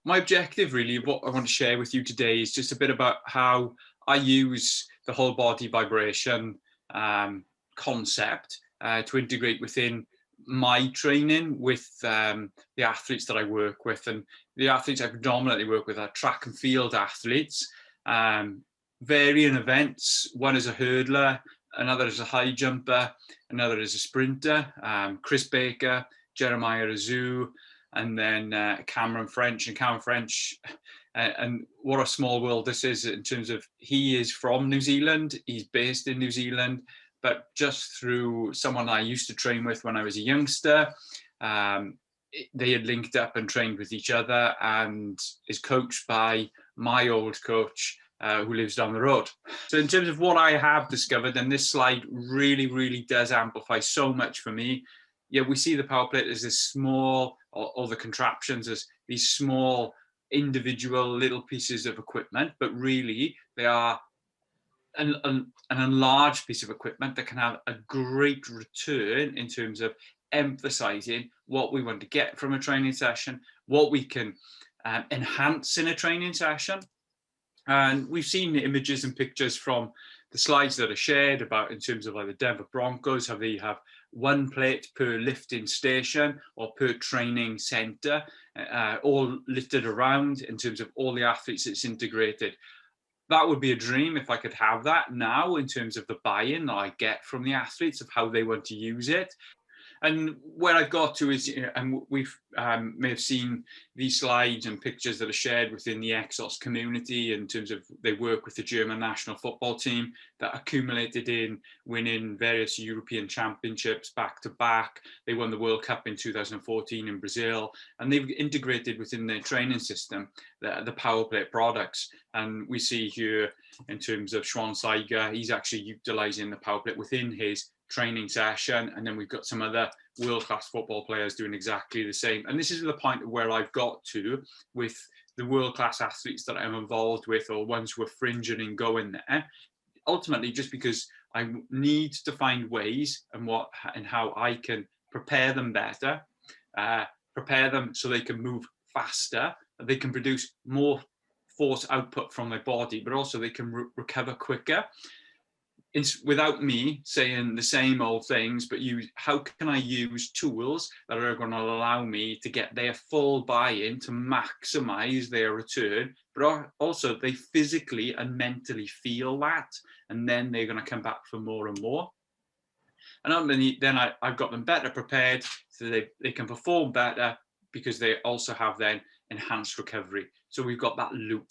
my objective really, what I want to share with you today is just a bit about how I use the whole body vibration concept to integrate within my training with the athletes that I work with. And the athletes I predominantly work with are track and field athletes, varying events. One is a hurdler, another is a high jumper, another is a sprinter, Chris Baker, Jeremiah Azu, and then Cameron French. And Cameron French, and what a small world this is in terms of he is from New Zealand, he's based in New Zealand, but just through someone I used to train with when I was a youngster, they had linked up and trained with each other, and is coached by my old coach, who lives down the road. So in terms of what I have discovered, and this slide really does amplify so much for me. Yeah, we see the power plate as this small, or the contraptions as these small individual little pieces of equipment, but really they are an enlarged piece of equipment that can have a great return in terms of emphasizing what we want to get from a training session, what we can enhance in a training session. And we've seen the images and pictures from the slides that are shared about in terms of like the Denver Broncos, how they have one plate per lifting station or per training center, all littered around in terms of all the athletes it's integrated. That would be a dream if I could have that now in terms of the buy-in that I get from the athletes of how they want to use it. And where I've got to is, and we've may have seen these slides and pictures that are shared within the Exos community in terms of they work with the German national football team that accumulated in winning various European championships back to back. They won the World Cup in 2014 in Brazil, and they've integrated within their training system the power plate products. And we see here in terms of Schweinsteiger, he's actually utilizing the power plate within his training session, and then we've got some other world-class football players doing exactly the same. And this is the point where I've got to with the world-class athletes that I'm involved with, or ones who are fringing and going there, ultimately just because I need to find ways and how I can prepare them better, prepare them so they can move faster, they can produce more force output from their body, but also they can recover quicker. It's without me saying the same old things, but how can I use tools that are going to allow me to get their full buy-in to maximize their return, but also they physically and mentally feel that, and then they're going to come back for more and more. And then I've got them better prepared so they can perform better because they also have then enhanced recovery. So we've got that loop